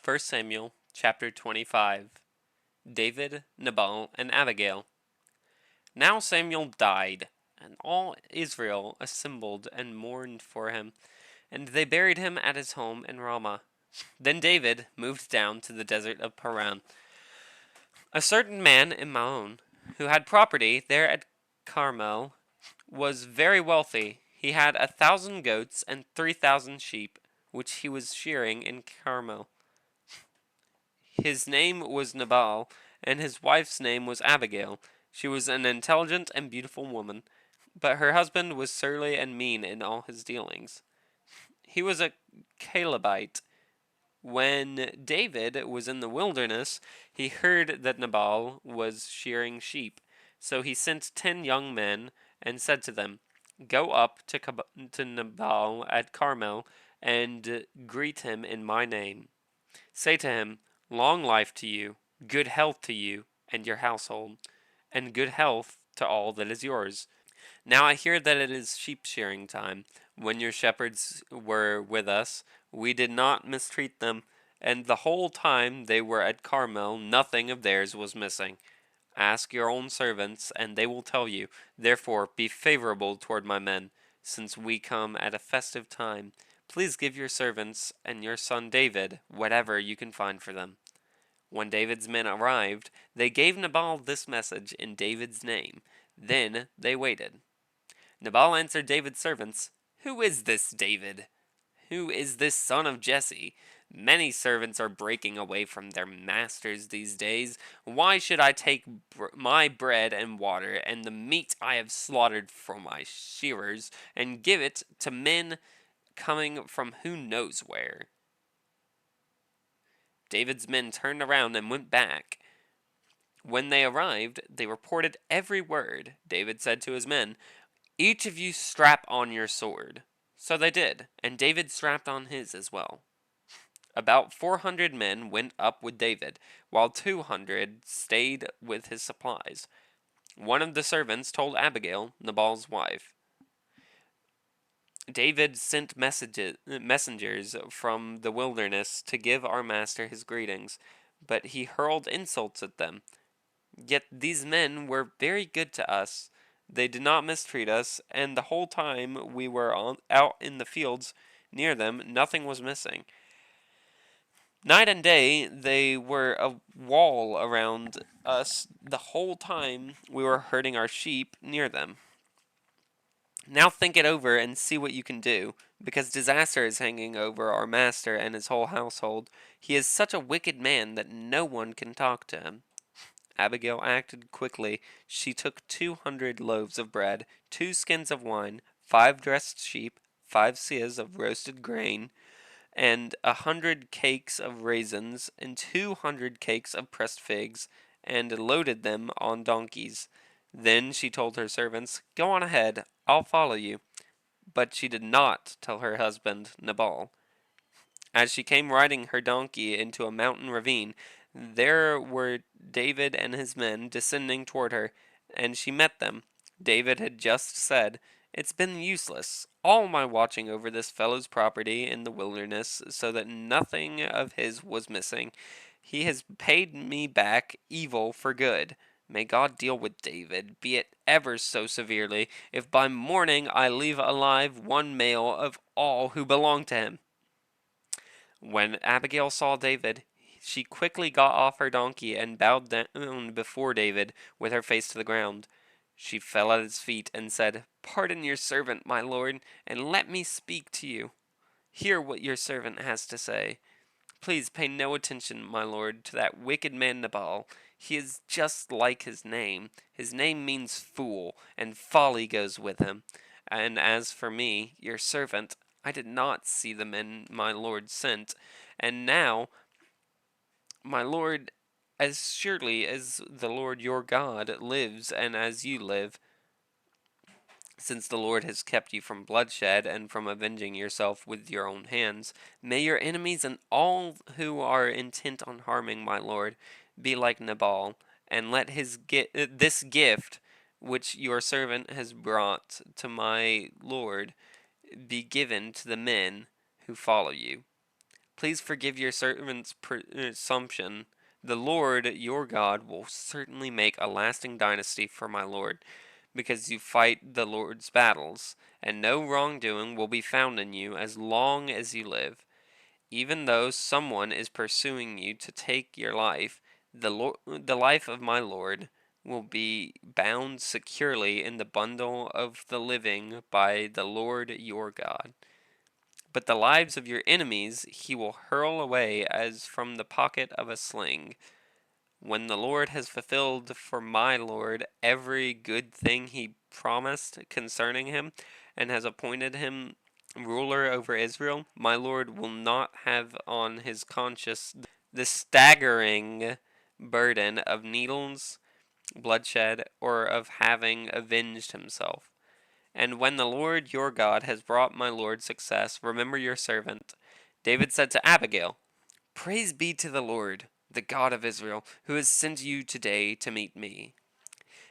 1 Samuel chapter 25. David, Nabal, and Abigail. Now Samuel died, and all Israel assembled and mourned for him, and they buried him at his home in Ramah. Then David moved down to the desert of Paran. A certain man in Maon, who had property there at Carmel, was very wealthy. He had 1,000 goats and 3,000 sheep, which he was shearing in Carmel. His name was Nabal, and his wife's name was Abigail. She was an intelligent and beautiful woman, but her husband was surly and mean in all his dealings. He was a Calebite. When David was in the wilderness, he heard that Nabal was shearing sheep. So he sent 10 young men and said to them, "Go up to Nabal at Carmel and greet him in my name. Say to him, 'Long life to you, good health to you and your household, and good health to all that is yours. Now I hear that it is sheep shearing time. When your shepherds were with us, we did not mistreat them, and the whole time they were at Carmel, nothing of theirs was missing. Ask your own servants, and they will tell you. Therefore, be favorable toward my men, since we come at a festive time. Please give your servants and your son David whatever you can find for them." When David's men arrived, they gave Nabal this message in David's name. Then they waited. Nabal answered David's servants, "Who is this David? Who is this son of Jesse? Many servants are breaking away from their masters these days. Why should I take my bread and water and the meat I have slaughtered for my shearers and give it to men coming from who knows where?" David's men turned around and went back. When they arrived, they reported every word. David said to his men, "Each of you strap on your sword." So they did, and David strapped on his as well. About 400 men went up with David, while 200 stayed with his supplies. One of the servants told Abigail, Nabal's wife, "David sent messengers from the wilderness to give our master his greetings, but he hurled insults at them. Yet these men were very good to us. They did not mistreat us, and the whole time we were out in the fields near them, nothing was missing. Night and day they were a wall around us the whole time we were herding our sheep near them. Now think it over and see what you can do, because disaster is hanging over our master and his whole household. He is such a wicked man that no one can talk to him." Abigail acted quickly. She took 200 loaves of bread, 2 skins of wine, 5 dressed sheep, 5 seahs of roasted grain, and 100 cakes of raisins, and 200 cakes of pressed figs, and loaded them on donkeys. Then she told her servants, "Go on ahead, I'll follow you." But she did not tell her husband, Nabal. As she came riding her donkey into a mountain ravine, there were David and his men descending toward her, and she met them. David had just said, "It's been useless, all my watching over this fellow's property in the wilderness, so that nothing of his was missing. He has paid me back evil for good. May God deal with David, be it ever so severely, if by morning I leave alive one male of all who belong to him." When Abigail saw David, she quickly got off her donkey and bowed down before David with her face to the ground. She fell at his feet and said, "Pardon your servant, my lord, and let me speak to you. Hear what your servant has to say. Please pay no attention, my lord, to that wicked man Nabal. He is just like his name. His name means fool, and folly goes with him. And as for me, your servant, I did not see the men my lord sent. And now, my lord, as surely as the Lord your God lives and as you live, since the Lord has kept you from bloodshed and from avenging yourself with your own hands, may your enemies and all who are intent on harming my Lord be like Nabal, and let this gift which your servant has brought to my Lord be given to the men who follow you. Please forgive your servant's presumption. The Lord your God will certainly make a lasting dynasty for my lord, because you fight the Lord's battles, and no wrongdoing will be found in you as long as you live. Even though someone is pursuing you to take your life, the life of my Lord will be bound securely in the bundle of the living by the Lord your God. But the lives of your enemies he will hurl away as from the pocket of a sling. When the Lord has fulfilled for my Lord every good thing he promised concerning him, and has appointed him ruler over Israel, my Lord will not have on his conscience the staggering burden of needles, bloodshed, or of having avenged himself. And when the Lord your God has brought my Lord success, remember your servant. David said to Abigail, Praise be to the Lord, the God of Israel, who has sent you today to meet me.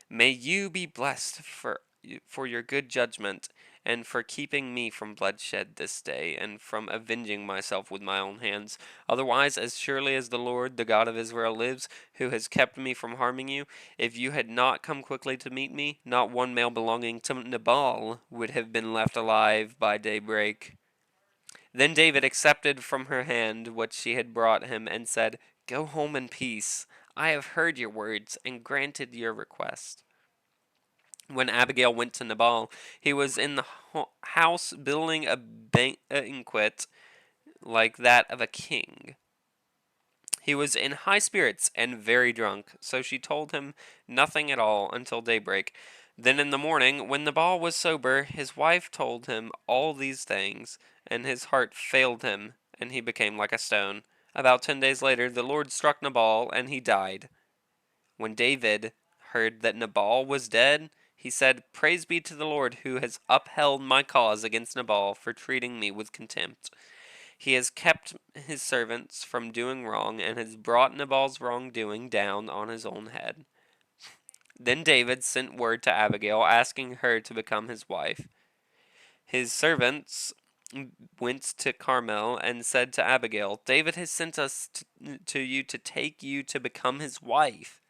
May you be blessed for your good judgment, and for keeping me from bloodshed this day, and from avenging myself with my own hands. Otherwise, as surely as the Lord, the God of Israel, lives, who has kept me from harming you, if you had not come quickly to meet me, not one male belonging to Nabal would have been left alive by daybreak. Then David accepted from her hand what she had brought him, and said, Go home in peace. I have heard your words, and granted your request. When Abigail went to Nabal, he was in the house building a banquet like that of a king. He was in high spirits and very drunk, so she told him nothing at all until daybreak. Then in the morning, when Nabal was sober, his wife told him all these things, and his heart failed him, and he became like a stone. About 10 days later, the Lord struck Nabal, and he died. When David heard that Nabal was dead, he said, Praise be to the Lord who has upheld my cause against Nabal for treating me with contempt. He has kept his servants from doing wrong, and has brought Nabal's wrongdoing down on his own head. Then David sent word to Abigail, asking her to become his wife. His servants went to Carmel and said to Abigail, David has sent us to you to take you to become his wife.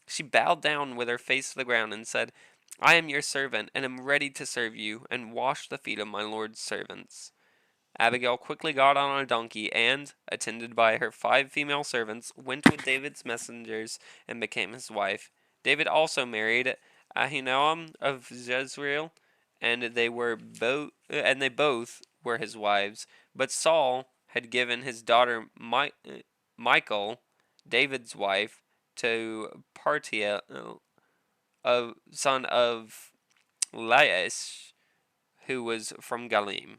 She bowed down with her face to the ground and said, I am your servant, and am ready to serve you, and wash the feet of my Lord's servants. Abigail quickly got on a donkey, and, attended by her 5 female servants, went with David's messengers and became his wife. David also married Ahinoam of Jezreel, and they both were his wives. But Saul had given his daughter Michal, David's wife, to Partiel, son of Laish, who was from Galim.